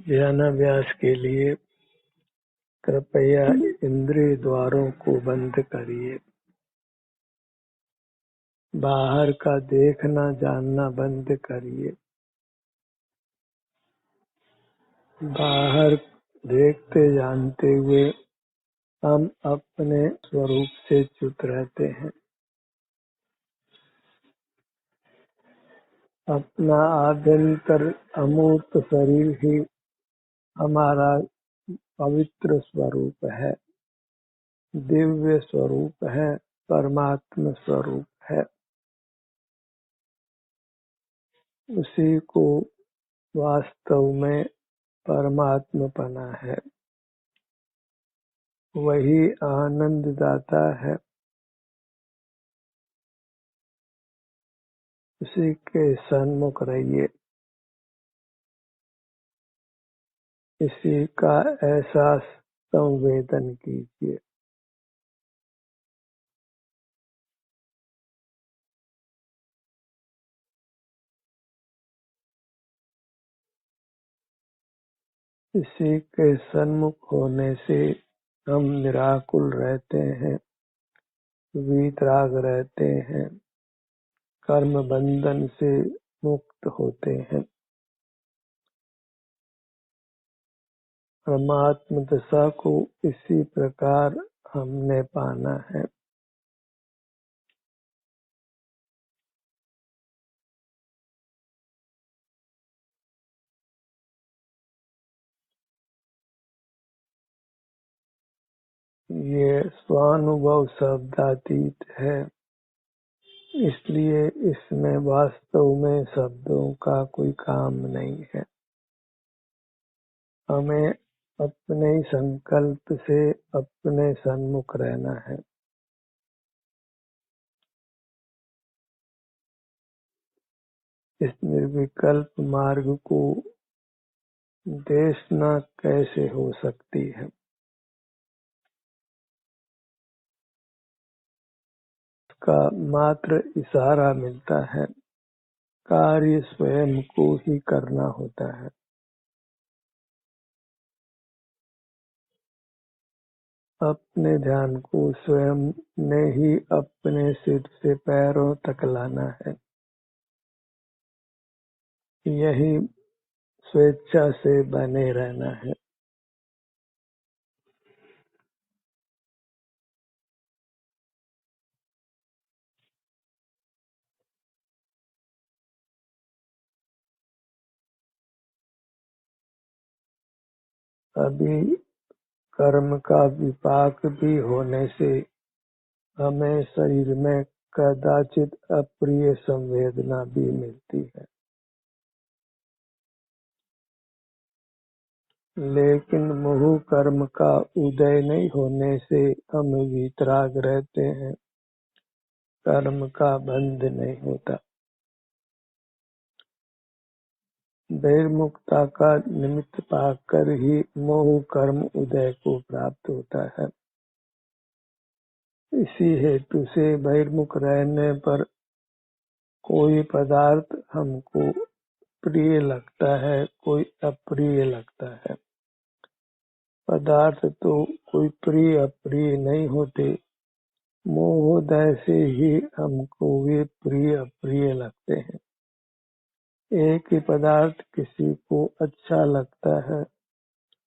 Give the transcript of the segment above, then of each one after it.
ध्यानाभ्यास के लिए कृपया इंद्रिय द्वारों को बंद करिए। बाहर का देखना जानना बंद करिए। बाहर देखते जानते हुए हम अपने स्वरूप से च्युत रहते हैं। अपना आभ्यंतर अमूर्त शरीर ही हमारा पवित्र स्वरूप है, दिव्य स्वरूप है, परमात्म स्वरूप है। उसी को वास्तव में परमात्मपना है। वही आनंद दाता है। उसी के सन्मुख रहिए। इसी का एहसास संवेदन कीजिए। इसी के सन्मुख होने से हम निराकुल रहते हैं, वीतराग रहते हैं, कर्म बंधन से मुक्त होते हैं। परमात्म दशा को इसी प्रकार हमने पाना है। ये स्वानुभव शब्दातीत है, इसलिए इसमें वास्तव में शब्दों का कोई काम नहीं है। हमें अपने संकल्प से अपने सन्मुख रहना है। इस निर्विकल्प मार्ग को देशना कैसे हो सकती है। का मात्र इशारा मिलता है, कार्य स्वयं को ही करना होता है। अपने ध्यान को स्वयं ने ही अपने सिर से पैरों तक लाना है। यही स्वेच्छा से बने रहना है। अभी कर्म का विपाक भी होने से हमें शरीर में कदाचित अप्रिय संवेदना भी मिलती है, लेकिन मोह कर्म का उदय नहीं होने से हम वीतराग रहते हैं, कर्म का बंध नहीं होता। बहिर्मुखता का निमित्त पाकर ही मोह कर्म उदय को प्राप्त होता है। इसी हेतु से बहिर्मुख रहने पर कोई पदार्थ हमको प्रिय लगता है, कोई अप्रिय लगता है। पदार्थ तो कोई प्रिय अप्रिय नहीं होते, मोहोदय से ही हमको वे प्रिय अप्रिय लगते हैं। एक ही पदार्थ किसी को अच्छा लगता है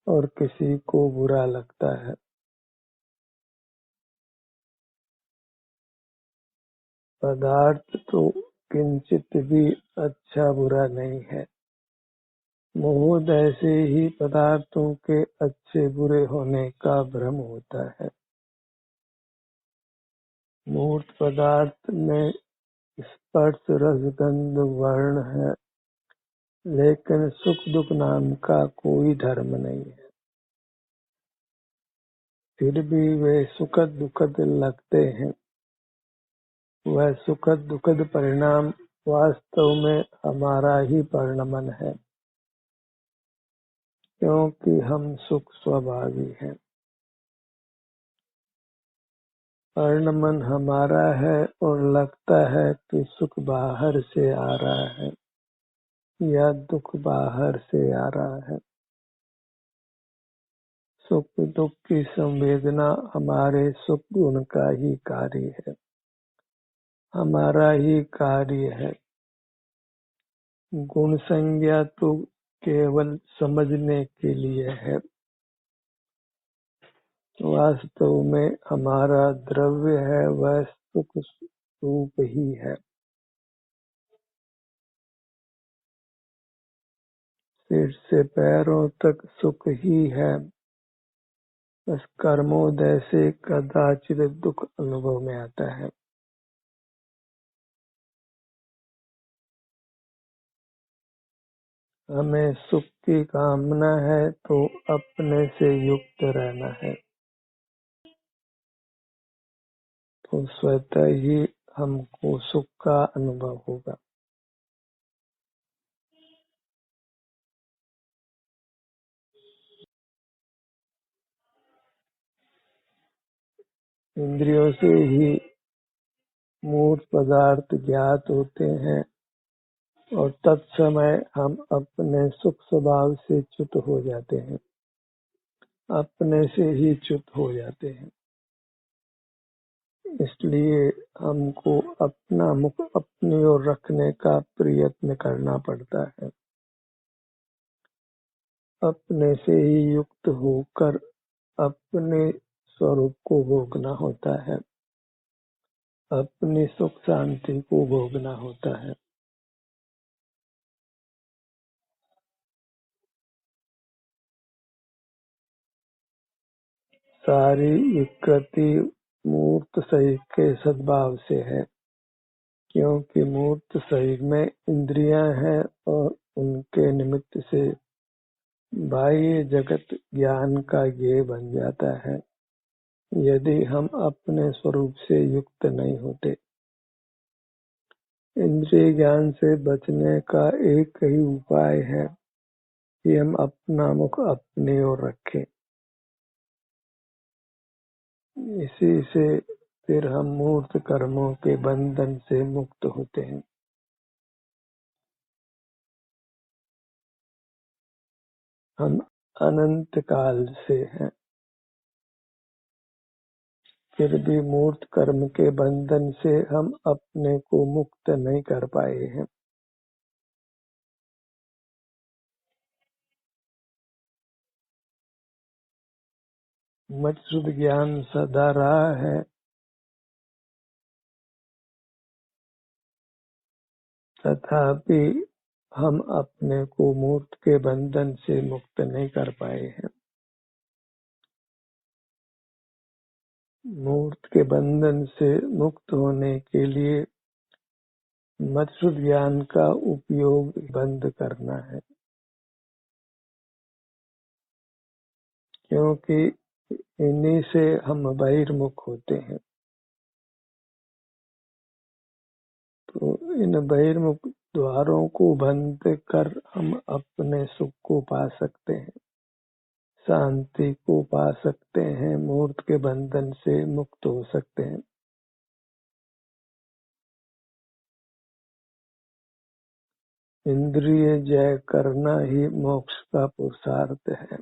और किसी को बुरा लगता है। पदार्थ तो किंचित भी अच्छा बुरा नहीं है। मोहोदय से ही पदार्थों के अच्छे बुरे होने का भ्रम होता है। मूर्त पदार्थ में स्पर्श रस गंध वर्ण है, लेकिन सुख दुख नाम का कोई धर्म नहीं है। फिर भी वे सुखद दुखद लगते हैं। वह सुखद दुखद परिणाम वास्तव में हमारा ही परिणमन है, क्योंकि हम सुख स्वभावी हैं। परिणमन हमारा है और लगता है कि सुख बाहर से आ रहा है या दुख बाहर से आ रहा है। सुख दुख की संवेदना हमारे सुख गुण का ही कार्य है, हमारा ही कार्य है। गुण संज्ञा तो केवल समझने के लिए है, वास्तव में हमारा द्रव्य है वह सुख रूप ही है। सिर से पैरों तक सुख ही है, बस कर्मोदय से कदाचित दुख अनुभव में आता है। हमें सुख की कामना है तो अपने से युक्त रहना है, तो स्वतः ही हमको सुख का अनुभव होगा। इंद्रियों से ही मूर्त पदार्थ ज्ञात होते हैं और तत्समय हम अपने सुख स्वभाव से च्युत हो जाते हैं, अपने से ही च्युत हो जाते हैं। इसलिए हमको अपना मुख अपनी ओर रखने का प्रयत्न करना पड़ता है, अपने से ही युक्त होकर अपने स्वरूप को भोगना होता है, अपनी सुख शांति को भोगना होता है। सारी विकृति मूर्त शरीर के सद्भाव से है, क्योंकि मूर्त शरीर में इंद्रियां हैं और उनके निमित्त से बाह्य जगत ज्ञान का ज्ञेय बन जाता है। यदि हम अपने स्वरूप से युक्त नहीं होते, इंद्रिय ज्ञान से बचने का एक ही उपाय है कि हम अपना मुख अपनी ओर रखें। इसी से फिर हम मूर्त कर्मों के बंधन से मुक्त होते हैं। हम अनंत काल से हैं, फिर भी मूर्त कर्म के बंधन से हम अपने को मुक्त नहीं कर पाए हैं। मच्छुद ज्ञान सदा रहा है, तथापि हम अपने को मूर्त के बंधन से मुक्त नहीं कर पाए हैं। मूर्त के बंधन से मुक्त होने के लिए मच्छुद ज्ञान का उपयोग बंद करना है, क्योंकि इन्हीं से हम बहिर्मुख होते हैं। तो इन बहिर्मुख द्वारों को बंद कर हम अपने सुख को पा सकते हैं, शांति को पा सकते हैं, मूर्त के बंधन से मुक्त हो सकते हैं। इंद्रिय जय करना ही मोक्ष का पुरुषार्थ है।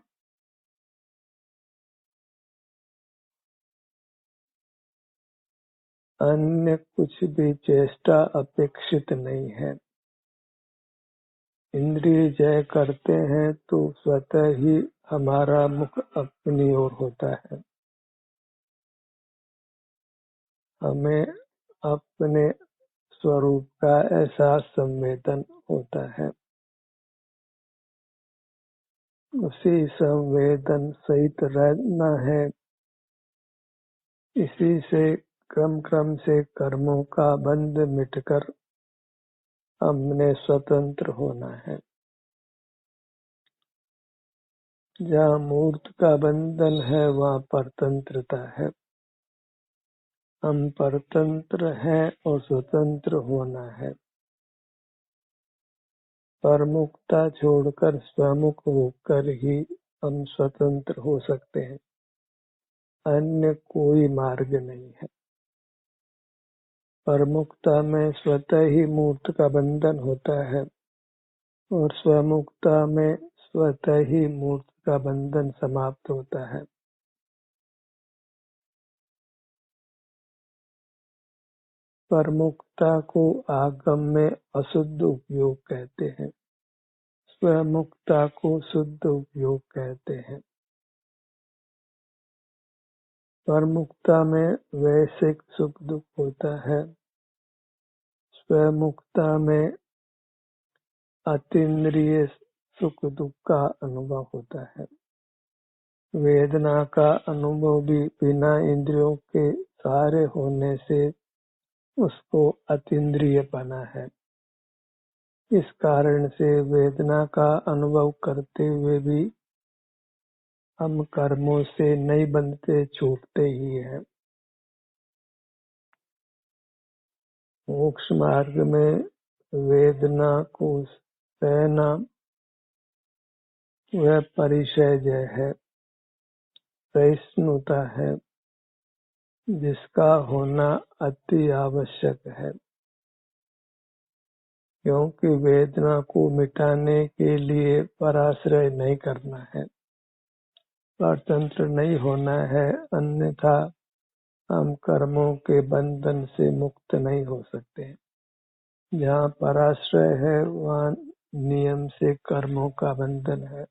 अन्य कुछ भी चेष्टा अपेक्षित नहीं है। इंद्रिय जय करते हैं तो स्वतः ही हमारा मुख अपनी ओर होता है, हमें अपने स्वरूप का एहसास संवेदन होता है। उसी संवेदन सहित रहना है, इसी से क्रम क्रम से कर्मों का बंध मिटकर हमने स्वतंत्र होना है। जहाँ मूर्त का बंधन है वहाँ परतंत्रता है। हम परतंत्र हैं और स्वतंत्र होना है। परमुखता छोड़कर स्वमुख होकर ही हम स्वतंत्र हो सकते हैं, अन्य कोई मार्ग नहीं है। परमुखता में स्वतः ही मूर्त का बंधन होता है और स्वमुखता में स्वतः ही मूर्त का बंधन समाप्त होता है। परमुक्ता को आगम में अशुद्ध उपयोग कहते हैं, स्वमुक्ता को शुद्ध उपयोग कहते हैं। परमुक्ता में वैश्विक सुख दुख होता है, स्वमुक्ता में अतीन्द्रिय सुख दुख का अनुभव होता है। वेदना का अनुभव भी बिना इंद्रियों के सहारे होने से उसको अतीन्द्रिय बना है। इस कारण से वेदना का अनुभव करते हुए भी हम कर्मों से नहीं बंधते, छूटते ही हैं। मोक्ष मार्ग में वेदना को सहना वह परिचय है, सहिष्णुता है, जिसका होना अति आवश्यक है। क्योंकि वेदना को मिटाने के लिए पराश्रय नहीं करना है, परतंत्र नहीं होना है, अन्यथा हम कर्मों के बंधन से मुक्त नहीं हो सकते। जहाँ पराश्रय है वहाँ नियम से कर्मों का बंधन है,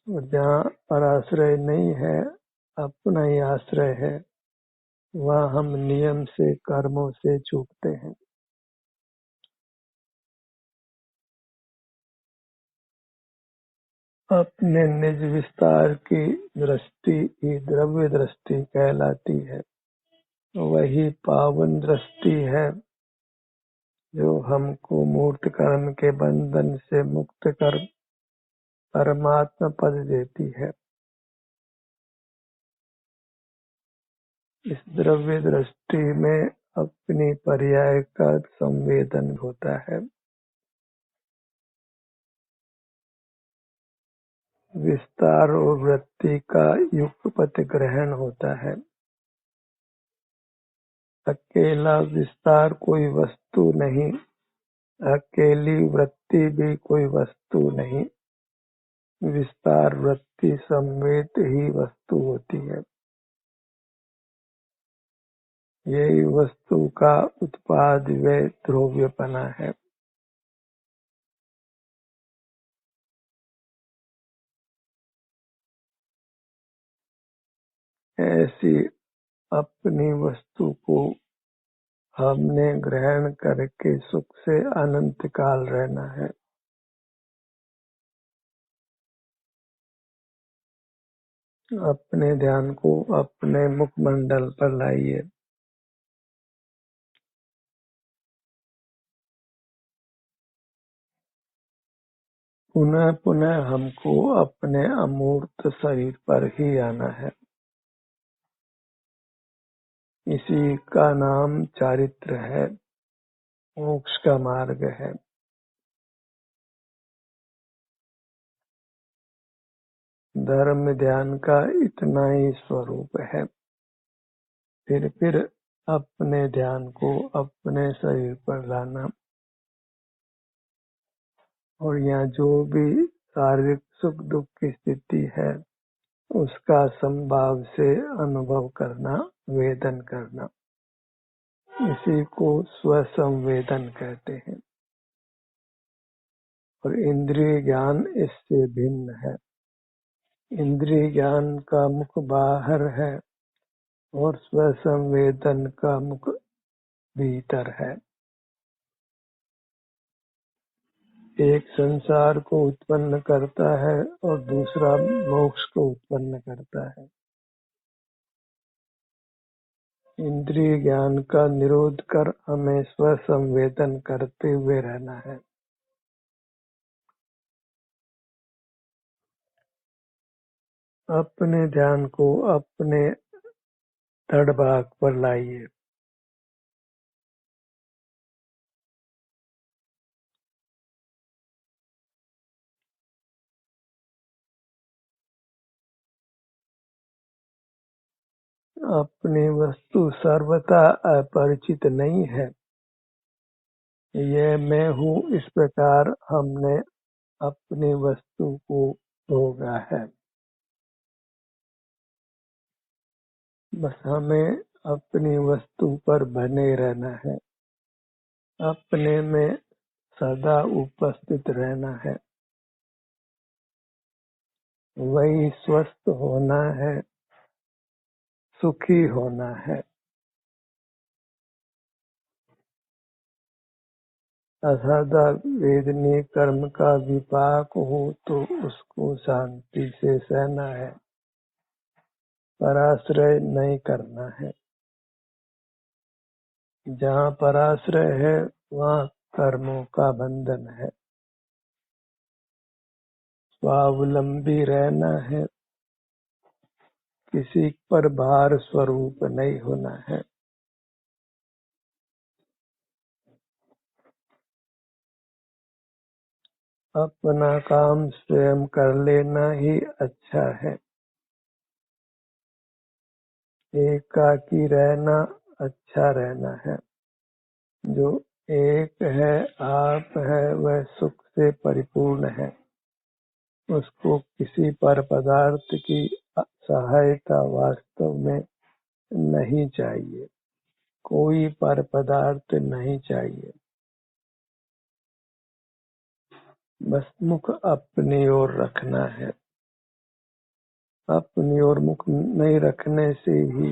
और जहाँ पराश्रय नहीं है, अपना ही आश्रय है, वहाँ हम नियम से कर्मों से छूटते हैं। अपने निज विस्तार की दृष्टि ही द्रव्य दृष्टि कहलाती है। वही पावन दृष्टि है जो हमको मूर्त कर्म के बंधन से मुक्त कर परमात्मा पद देती है। इस द्रव्य दृष्टि में अपनी पर्याय का संवेदन होता है। विस्तार और वृत्ति का युगपत ग्रहण होता है। अकेला विस्तार कोई वस्तु नहीं, अकेली वृत्ति भी कोई वस्तु नहीं। विस्तार वृत्ति समेत ही वस्तु होती है। यही वस्तु का उत्पाद व ध्रुव्यपना है। ऐसी अपनी वस्तु को हमने ग्रहण करके सुख से अनंत काल रहना है। अपने ध्यान को अपने मुखमंडल पर लाइए। पुनः पुनः हमको अपने अमूर्त शरीर पर ही आना है। इसी का नाम चारित्र है, मोक्ष का मार्ग है। धर्म ध्यान का इतना ही स्वरूप है। फिर अपने ध्यान को अपने शरीर पर लाना, और यहाँ जो भी शारीरिक सुख दुख की स्थिति है उसका संभाव से अनुभव करना, वेदन करना, इसी को स्वसंवेदन कहते हैं। और इंद्रिय ज्ञान इससे भिन्न है। इंद्रिय ज्ञान का मुख बाहर है और स्वसंवेदन का मुख भीतर है। एक संसार को उत्पन्न करता है और दूसरा मोक्ष को उत्पन्न करता है। इंद्रिय ज्ञान का निरोध कर हमें स्वसंवेदन करते हुए रहना है। अपने ध्यान को अपने धड़ भाग पर लाइए। अपनी वस्तु सर्वथा अपरिचित नहीं है। यह मैं हूँ, इस प्रकार हमने अपनी वस्तु को भोगा होता है। बस हमें अपनी वस्तु पर बने रहना है, अपने में सदा उपस्थित रहना है। वही स्वस्थ होना है, सुखी होना है। असदा वेदनी कर्म का विपाक हो तो उसको शांति से सहना है, पराश्रय नहीं करना है। जहाँ पराश्रय है वहाँ कर्मों का बंधन है। स्वावलंबी रहना है, किसी पर भार स्वरूप नहीं होना है। अपना काम स्वयं कर लेना ही अच्छा है। एकाकी रहना अच्छा रहना है। जो एक है, आप है, वह सुख से परिपूर्ण है। उसको किसी पर पदार्थ की सहायता वास्तव में नहीं चाहिए। कोई पर पदार्थ नहीं चाहिए। बस मुख अपनी ओर रखना है। अपनी ओर मुख नहीं रखने से ही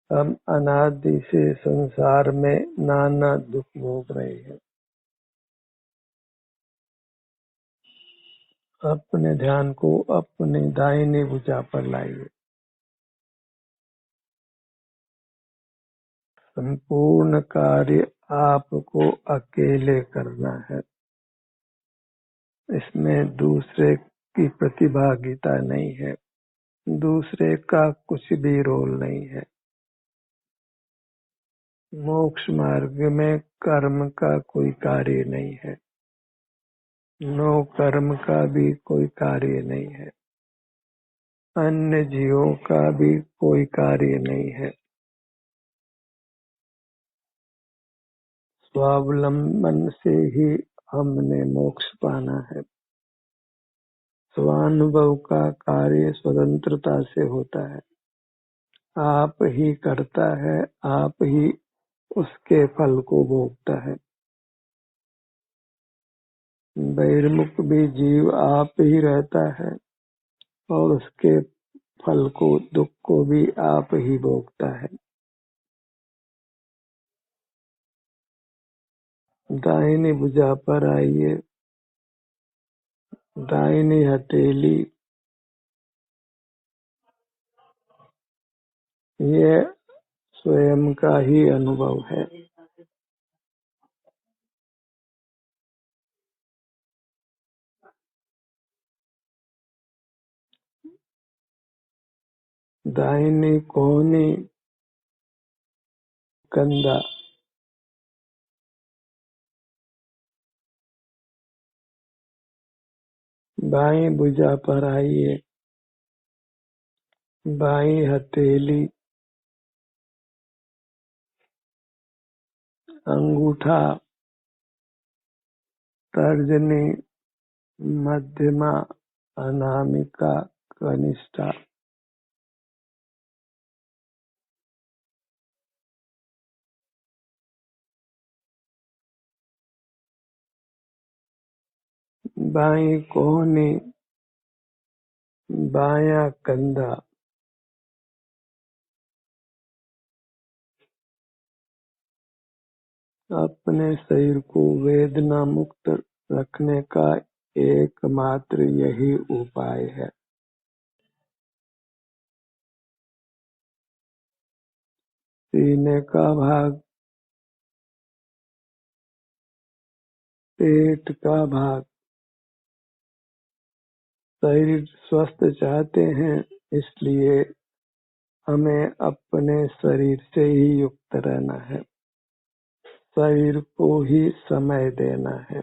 हम अनादि से संसार में नाना दुख भोग रहे हैं। अपने ध्यान को अपनी दाहिनी भुजा पर लाइए। संपूर्ण कार्य आपको अकेले करना है। इसमें दूसरे की प्रतिभागिता नहीं है। दूसरे का कुछ भी रोल नहीं है। मोक्ष मार्ग में कर्म का कोई कार्य नहीं है। नो कर्म का भी कोई कार्य नहीं है। अन्य जीवों का भी कोई कार्य नहीं है। स्वावलंबन से ही हमने मोक्ष पाना है। स्वानुभव का कार्य स्वतंत्रता से होता है। आप ही करता है, आप ही उसके फल को भोगता है। बहिर्मुख भी जीव आप ही रहता है और उसके फल को, दुख को भी आप ही भोगता है। दाहिनी भुजा पर आइए। दाहिनी हथेली, ये स्वयं का ही अनुभव है। दाहिनी कोहनी कंधा, बाईं भुजा पर आइए। बाईं हथेली, अंगूठा, तर्जनी, मध्यमा, अनामिका, कनिष्ठा। बाईं कोहनी, बायां कंधा। अपने शरीर को वेदना मुक्त रखने का एकमात्र यही उपाय है। सीने का भाग, पेट का भाग। शरीर स्वस्थ चाहते हैं, इसलिए हमें अपने शरीर से ही युक्त रहना है। शरीर को ही समय देना है।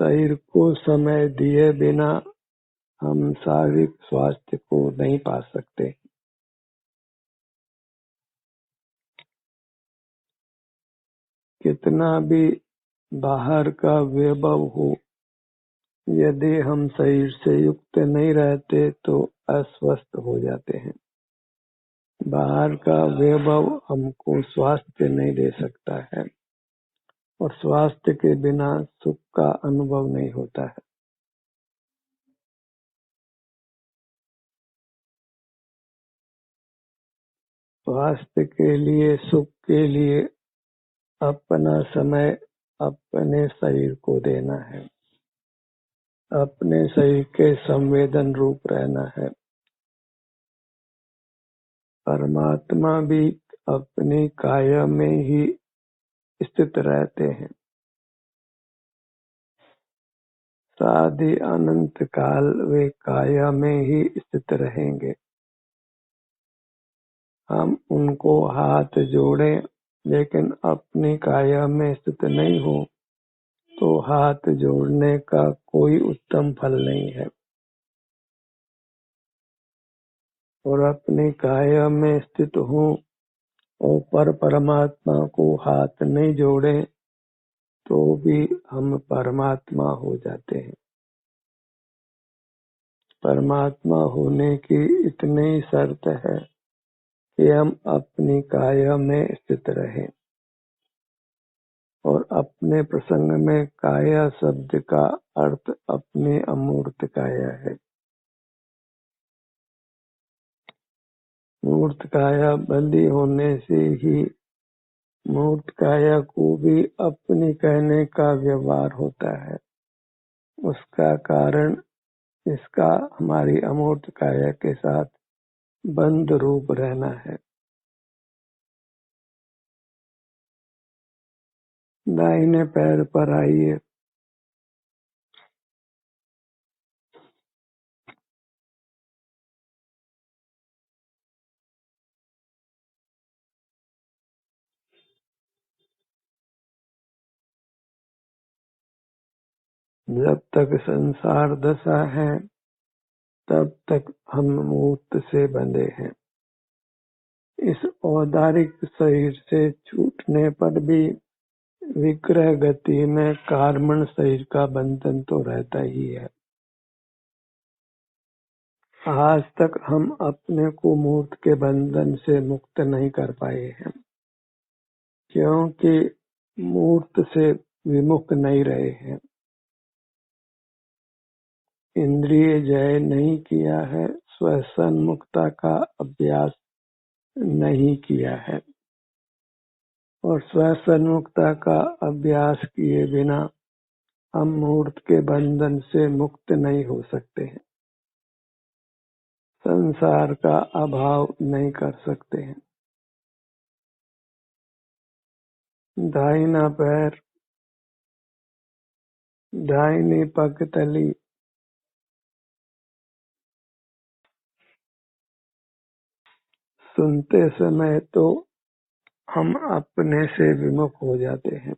शरीर को समय दिए बिना हम शारीरिक स्वास्थ्य को नहीं पा सकते। कितना भी बाहर का वैभव हो, यदि हम शरीर से युक्त नहीं रहते तो अस्वस्थ हो जाते हैं। बाहर का वैभव हमको स्वास्थ्य नहीं दे सकता है और स्वास्थ्य के बिना सुख का अनुभव नहीं होता है। स्वास्थ्य के लिए, सुख के लिए अपना समय अपने शरीर को देना है, अपने शरीर के संवेदन रूप रहना है। परमात्मा भी अपनी काया में ही स्थित रहते हैं। सादि अनंत काल वे काया में ही स्थित रहेंगे। हम उनको हाथ जोड़ें लेकिन अपनी काया में स्थित नहीं हो तो हाथ जोड़ने का कोई उत्तम फल नहीं है। और अपनी काया में स्थित हो और परमात्मा को हाथ नहीं जोड़े तो भी हम परमात्मा हो जाते हैं। परमात्मा होने की इतनी शर्त है कि हम अपनी काया में स्थित रहें। और अपने प्रसंग में काया शब्द का अर्थ अपनी अमूर्त काया है। मूर्त काया बंदी होने से ही मूर्त काया को भी अपनी कहने का व्यवहार होता है। उसका कारण इसका हमारी अमूर्त काया के साथ बंद रूप रहना है। दाहिने पैर पर आइए। जब तक संसार दशा है तब तक हम मूर्त से बंधे हैं। इस औदारिक शरीर से छूटने पर भी विक्रय गति में कार्बन शरीर का बंधन तो रहता ही है। आज तक हम अपने को मूर्त के बंधन से मुक्त नहीं कर पाए हैं, क्योंकि मूर्त से विमुख नहीं रहे हैं। इंद्रिय जय नहीं किया है, स्वसन्मुखता का अभ्यास नहीं किया है। और स्वसन्मुखता का अभ्यास किए बिना हम मूर्त के बंधन से मुक्त नहीं हो सकते हैं, संसार का अभाव नहीं कर सकते हैं। दाहिना पैर, दाहिनी पगतली, सुनते समय तो हम अपने से विमुख हो जाते हैं,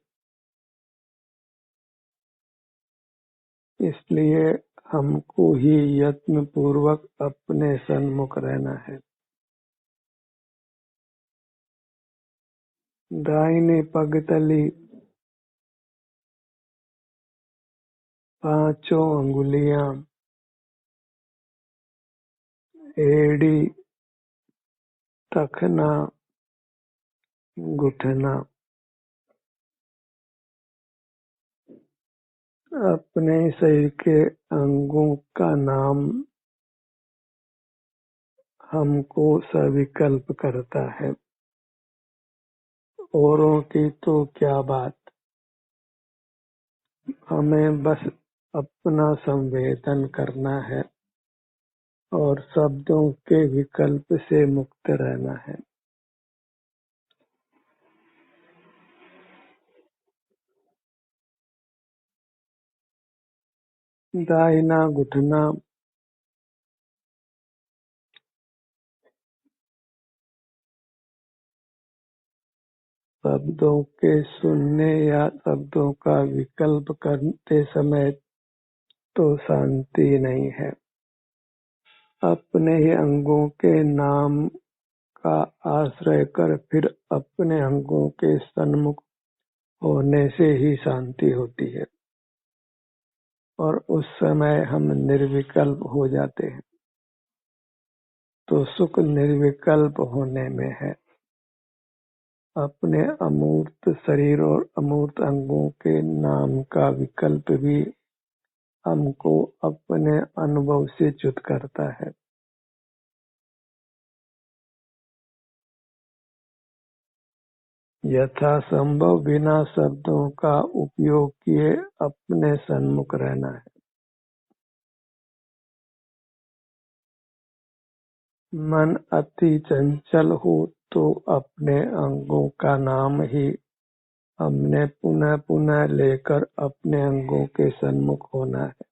इसलिए हमको ही यत्न पूर्वक अपने सन्मुख रहना है। दाहिनी पगतली, पांचों अंगुलियां, एड़ी, तखना, घुटना, अपने शरीर के अंगों का नाम हमको सविकल्प करता है। औरों की तो क्या बात, हमें बस अपना संवेदन करना है और शब्दों के विकल्प से मुक्त रहना है। दाहिना घुटना, शब्दों के सुनने या शब्दों का विकल्प करते समय तो शांति नहीं है। अपने ही अंगों के नाम का आश्रय कर फिर अपने अंगों के सन्मुख होने से ही शांति होती है और उस समय हम निर्विकल्प हो जाते हैं। तो सुख निर्विकल्प होने में है। अपने अमूर्त शरीर और अमूर्त अंगों के नाम का विकल्प भी हमको अपने अनुभव से च्युत करता है। यथासंभव बिना शब्दों का उपयोग किए अपने सन्मुख रहना है। मन अति चंचल हो तो अपने अंगों का नाम ही हमने पुनः पुनः लेकर अपने अंगों के सन्मुख होना है।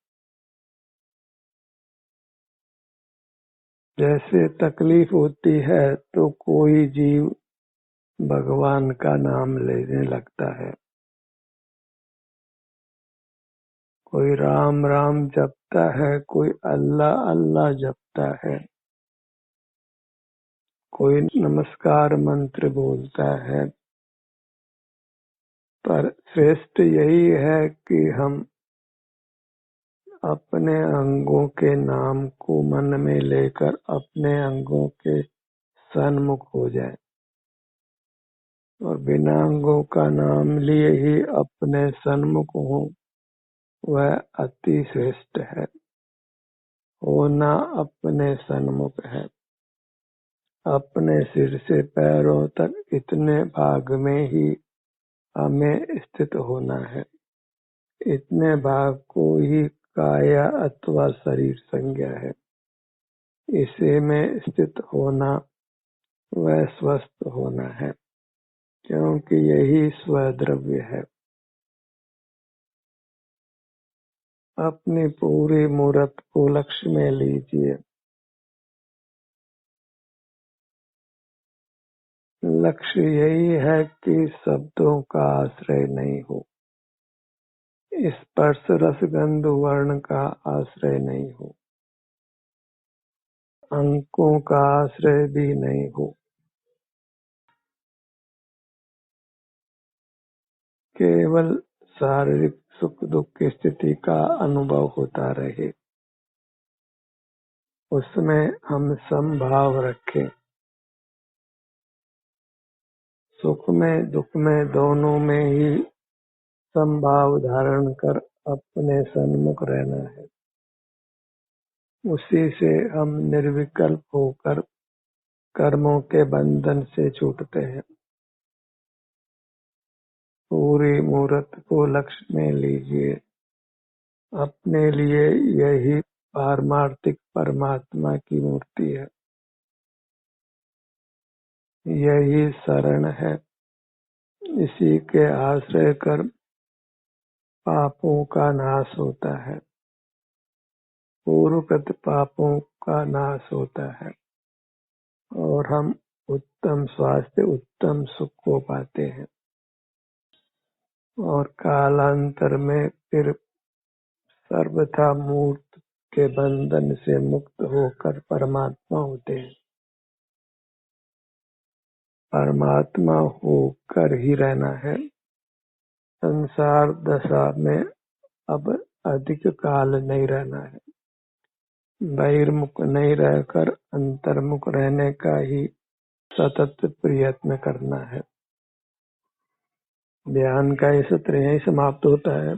जैसे तकलीफ होती है तो कोई जीव भगवान का नाम लेने लगता है, कोई राम राम जपता है, कोई अल्लाह अल्लाह जपता है, कोई नमस्कार मंत्र बोलता है। पर श्रेष्ठ यही है कि हम अपने अंगों के नाम को मन में लेकर अपने अंगों के सन्मुख हो जाए और बिना अंगों का नाम लिए ही अपने सन्मुख हो, वह अति श्रेष्ठ है। होना अपने सन्मुख है। अपने सिर से पैरों तक इतने भाग में ही हमें स्थित होना है। इतने भाग को ही काया अथवा शरीर संज्ञा है। इसे में स्थित होना वह स्वस्थ होना है, क्योंकि यही स्वद्रव्य है। अपनी पूरी मूर्त को लक्ष्य में लीजिए। लक्ष्य यही है कि शब्दों का आश्रय नहीं हो, स्पर्श रसगंध वर्ण का आश्रय नहीं हो, अंकों का आश्रय भी नहीं हो। केवल शारीरिक सुख दुख की स्थिति का अनुभव होता रहे, उसमें हम समभाव रखें। सुख में दुख में दोनों में ही समभाव धारण कर अपने सन्मुख रहना है। उसी से हम निर्विकल्प होकर कर्मों के बंधन से छूटते हैं। पूरी मूर्त को लक्ष्य में लीजिए। अपने लिए यही पारमार्थिक परमात्मा की मूर्ति है, यही शरण है। इसी के आश्रय कर पापों का नाश होता है, पूर्वकृत पापों का नाश होता है और हम उत्तम स्वास्थ्य उत्तम सुख को पाते हैं और कालांतर में फिर सर्वथा मूर्त के बंधन से मुक्त होकर परमात्मा होते हैं। परमात्मा होकर ही रहना है। संसार दशा में अब अधिक काल नहीं रहना है। बहिर्मुख नहीं रहकर अंतर्मुख रहने का ही सतत प्रयत्न करना है। ध्यान का ये सत्र यहीं समाप्त होता है।